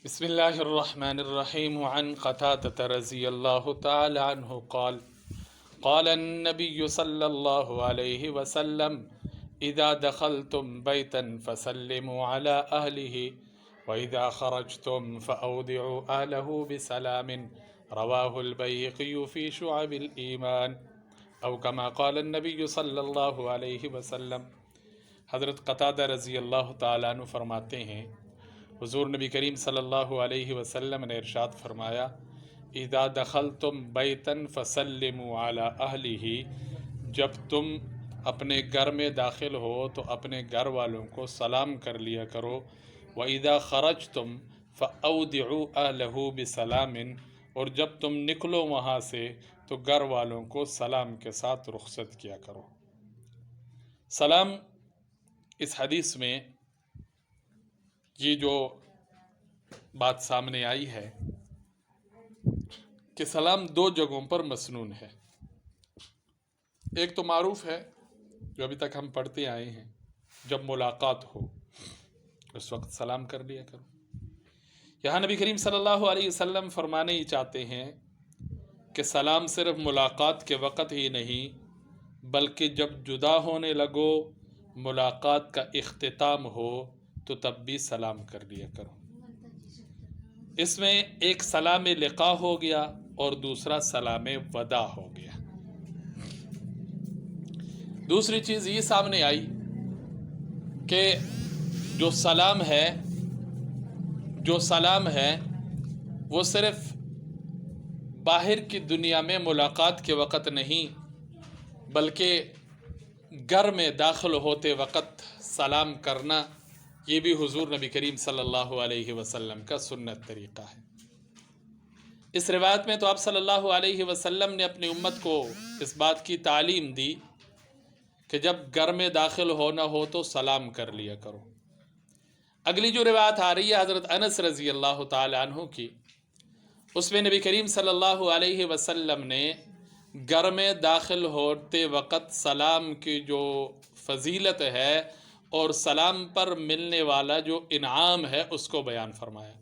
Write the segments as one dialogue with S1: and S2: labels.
S1: بسم الله الرحمن الرحيم. وعن قتادة رضي الله تعالى عنه قال قال النبي صلى الله عليه وسلم إذا دخلتم بيتا فسلموا على أهله وإذا خرجتم فأودعوا أهله بسلام رواه البيهقي في شعب الإيمان أو كما قال النبي صلى الله عليه وسلم۔ حضرت قتادہ رضی اللہ تعالیٰ عنہ فرماتے ہیں حضور نبی کریم صلی اللہ علیہ وسلم نے ارشاد فرمایا، اذا دخلتم بیتن فسلموا علی اہلہ، جب تم اپنے گھر میں داخل ہو تو اپنے گھر والوں کو سلام کر لیا کرو، وَإِذَا خَرَجْتُمْ فَأَوْدِعُوا أَهْلَهُ بِسَلَامٍ، اور جب تم نکلو وہاں سے تو گھر والوں کو سلام کے ساتھ رخصت کیا کرو۔ سلام اس حدیث میں یہ جو بات سامنے آئی ہے کہ سلام دو جگہوں پر مسنون ہے۔ ایک تو معروف ہے جو ابھی تک ہم پڑھتے آئے ہیں، جب ملاقات ہو اس وقت سلام کر لیا کرو۔ یہاں نبی کریم صلی اللہ علیہ وسلم فرمانے ہی چاہتے ہیں کہ سلام صرف ملاقات کے وقت ہی نہیں بلکہ جب جدا ہونے لگو، ملاقات کا اختتام ہو تو تب بھی سلام کر لیا کرو۔ اس میں ایک سلام لقاء ہو گیا اور دوسرا سلام وداع ہو گیا۔ دوسری چیز یہ سامنے آئی کہ جو سلام ہے وہ صرف باہر کی دنیا میں ملاقات کے وقت نہیں بلکہ گھر میں داخل ہوتے وقت سلام کرنا، یہ بھی حضور نبی کریم صلی اللہ علیہ وسلم کا سنت طریقہ ہے۔ اس روایت میں تو آپ صلی اللہ علیہ وسلم نے اپنی امت کو اس بات کی تعلیم دی کہ جب گھر میں داخل ہونا ہو تو سلام کر لیا کرو۔ اگلی جو روایت آ رہی ہے حضرت انس رضی اللہ تعالی عنہ کی، اس میں نبی کریم صلی اللہ علیہ وسلم نے گھر میں داخل ہوتے وقت سلام کی جو فضیلت ہے اور سلام پر ملنے والا جو انعام ہے اس کو بیان فرمایا۔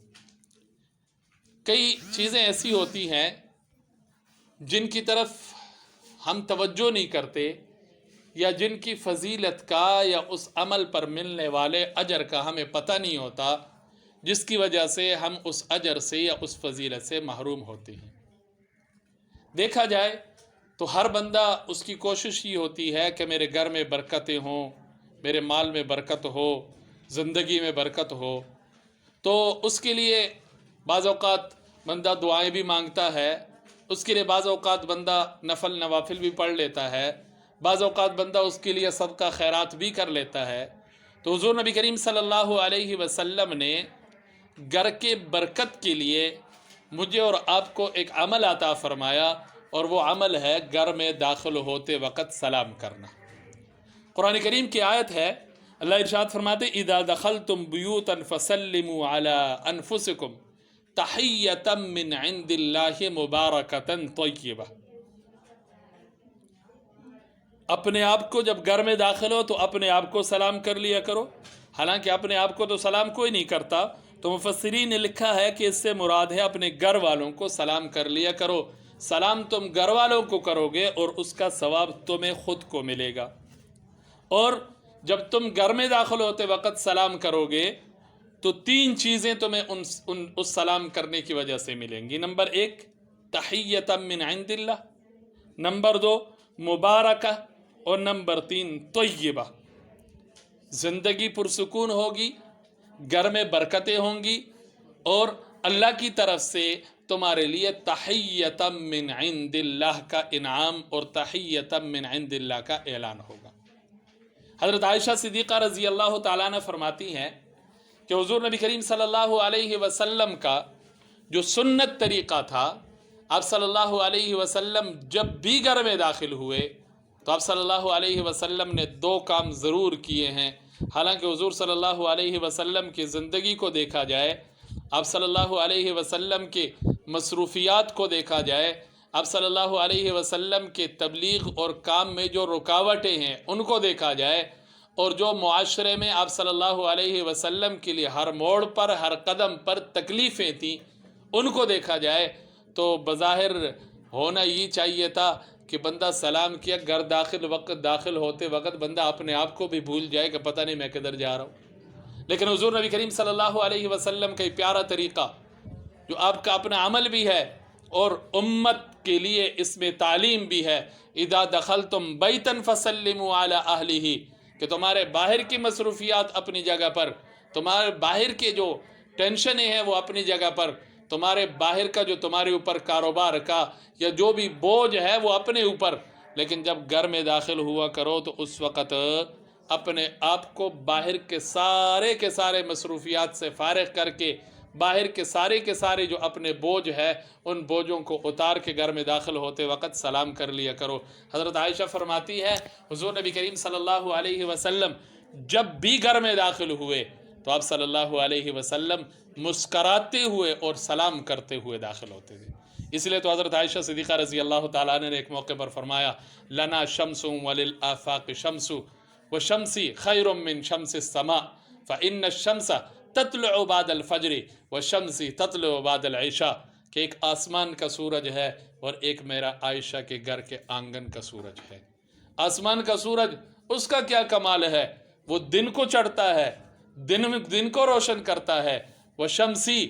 S1: کئی چیزیں ایسی ہوتی ہیں جن کی طرف ہم توجہ نہیں کرتے یا جن کی فضیلت کا یا اس عمل پر ملنے والے اجر کا ہمیں پتہ نہیں ہوتا، جس کی وجہ سے ہم اس اجر سے یا اس فضیلت سے محروم ہوتے ہیں۔ دیکھا جائے تو ہر بندہ اس کی کوشش یہ ہوتی ہے کہ میرے گھر میں برکتیں ہوں، میرے مال میں برکت ہو، زندگی میں برکت ہو، تو اس کے لیے بعض اوقات بندہ دعائیں بھی مانگتا ہے، اس کے لیے بعض اوقات بندہ نفل نوافل بھی پڑھ لیتا ہے، بعض اوقات بندہ اس کے لیے صدقہ خیرات بھی کر لیتا ہے۔ تو حضور نبی کریم صلی اللہ علیہ وسلم نے گھر کے برکت کے لیے مجھے اور آپ کو ایک عمل عطا فرمایا، اور وہ عمل ہے گھر میں داخل ہوتے وقت سلام کرنا۔ قرآن کریم کی آیت ہے، اللہ ارشاد فرماتے اذا دخلتم بیوتا فسلموا علی انفسکم تحیۃ من عند اللہ مبارکۃ طیبہ۔ اپنے آپ کو جب گھر میں داخل ہو تو اپنے آپ کو سلام کر لیا کرو۔ حالانکہ اپنے آپ کو تو سلام کوئی نہیں کرتا، تو مفسرین نے لکھا ہے کہ اس سے مراد ہے اپنے گھر والوں کو سلام کر لیا کرو۔ سلام تم گھر والوں کو کرو گے اور اس کا ثواب تمہیں خود کو ملے گا۔ اور جب تم گھر میں داخل ہوتے وقت سلام کرو گے تو تین چیزیں تمہیں اس سلام کرنے کی وجہ سے ملیں گی۔ نمبر 1 تحیۃ من عند اللہ، نمبر 2 مبارکہ، اور نمبر 3 طیبہ۔ زندگی پرسکون ہوگی، گھر میں برکتیں ہوں گی، اور اللہ کی طرف سے تمہارے لیے تحیۃ من عند اللہ کا انعام اور تحیۃ من عند اللہ کا اعلان ہوگا۔ حضرت عائشہ صدیقہ رضی اللہ تعالیٰ عنہ فرماتی ہیں کہ حضور نبی کریم صلی اللہ علیہ وسلم کا جو سنت طریقہ تھا، آپ صلی اللہ علیہ وسلم جب بھی گھر میں داخل ہوئے تو آپ صلی اللہ علیہ وسلم نے 2 کام ضرور کیے ہیں۔ حالانکہ حضور صلی اللہ علیہ وسلم کی زندگی کو دیکھا جائے، آپ صلی اللہ علیہ وسلم کے مصروفیات کو دیکھا جائے، آپ صلی اللہ علیہ وسلم کے تبلیغ اور کام میں جو رکاوٹیں ہیں ان کو دیکھا جائے، اور جو معاشرے میں آپ صلی اللہ علیہ وسلم کے لیے ہر موڑ پر ہر قدم پر تکلیفیں تھیں ان کو دیکھا جائے تو بظاہر ہونا یہ چاہیے تھا کہ بندہ سلام کیا، گھر داخل ہوتے وقت بندہ اپنے آپ کو بھی بھول جائے کہ پتہ نہیں میں کدھر جا رہا ہوں. لیکن حضور نبی کریم صلی اللہ علیہ وسلم کا یہ پیارا طریقہ جو آپ کا اپنا عمل بھی ہے اور امت کے لیے اس میں تعلیم بھی ہے، اذا دخلتم بیتا فسلموا علی اہلہ، کہ تمہارے باہر کی مصروفیات اپنی جگہ پر، تمہارے باہر کے جو ٹینشنیں ہیں وہ اپنی جگہ پر، تمہارے باہر کا جو تمہارے اوپر کاروبار کا یا جو بھی بوجھ ہے وہ اپنے اوپر، لیکن جب گھر میں داخل ہوا کرو تو اس وقت اپنے آپ کو باہر کے سارے مصروفیات سے فارغ کر کے باہر کے سارے جو اپنے بوجھ ہے ان بوجھوں کو اتار کے گھر میں داخل ہوتے وقت سلام کر لیا کرو. حضرت عائشہ فرماتی ہے حضور نبی کریم صلی اللہ علیہ وسلم جب بھی گھر میں داخل ہوئے تو آپ صلی اللہ علیہ وسلم مسکراتے ہوئے اور سلام کرتے ہوئے داخل ہوتے تھے. اس لیے تو حضرت عائشہ صدیقہ رضی اللہ تعالیٰ عنہ نے ایک موقع پر فرمایا لنا شمس وللآفاق شمس وشمسی خیر من شمس السماء فإن الشمس تطلع بعد الفجر وشمسی تطلع بعد العشاء، کہ ایک آسمان کا سورج ہے اور ایک میرا عائشہ کے گھر کے آنگن کا سورج ہے. آسمان کا سورج اس کا کیا کمال ہے، وہ دن کو چڑھتا ہے، دن کو روشن کرتا ہے. وشمسی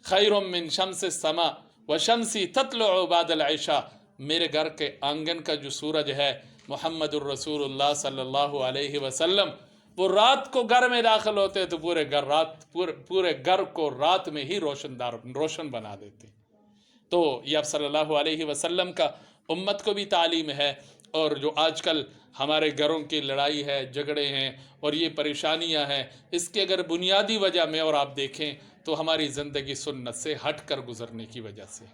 S1: خیر من شمس السماء وشمسی تطلع بعد العشاء، میرے گھر کے آنگن کا جو سورج ہے محمد الرسول اللہ صلی اللہ علیہ وسلم، وہ رات کو گھر میں داخل ہوتے تو پورے گھر کو رات میں ہی روشن بنا دیتے. تو یہ آپ صلی اللہ علیہ وسلم کا امت کو بھی تعلیم ہے. اور جو آج کل ہمارے گھروں کی لڑائی ہے، جھگڑے ہیں اور یہ پریشانیاں ہیں، اس کے اگر بنیادی وجہ میں اور آپ دیکھیں تو ہماری زندگی سنت سے ہٹ کر گزرنے کی وجہ سے.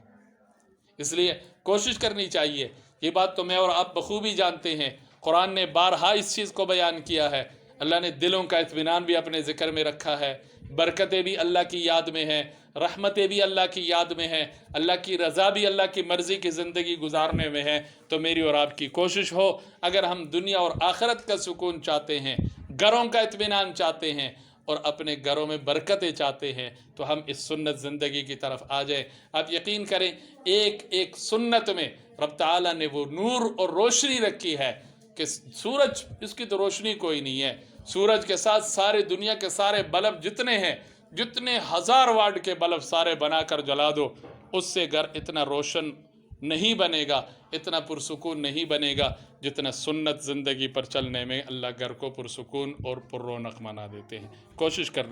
S1: اس لیے کوشش کرنی چاہیے، یہ بات تو میں اور آپ بخوبی جانتے ہیں، قرآن نے بارہا اس چیز کو بیان کیا ہے. اللہ نے دلوں کا اطمینان بھی اپنے ذکر میں رکھا ہے، برکتیں بھی اللہ کی یاد میں ہیں، رحمتیں بھی اللہ کی یاد میں ہیں، اللہ کی رضا بھی اللہ کی مرضی کی زندگی گزارنے میں ہے. تو میری اور آپ کی کوشش ہو، اگر ہم دنیا اور آخرت کا سکون چاہتے ہیں، گھروں کا اطمینان چاہتے ہیں اور اپنے گھروں میں برکتیں چاہتے ہیں، تو ہم اس سنت زندگی کی طرف آ جائیں. آپ یقین کریں ایک ایک سنت میں رب تعالیٰ نے وہ نور اور روشنی رکھی ہے کہ سورج اس کی تو روشنی کوئی نہیں ہے، سورج کے ساتھ سارے دنیا کے سارے بلب جتنے ہیں، جتنے 1000 واٹ کے بلب سارے بنا کر جلا دو، اس سے گھر اتنا روشن نہیں بنے گا، اتنا پرسکون نہیں بنے گا جتنا سنت زندگی پر چلنے میں اللہ گھر کو پرسکون اور پر رونق بنا دیتے ہیں. کوشش کرنی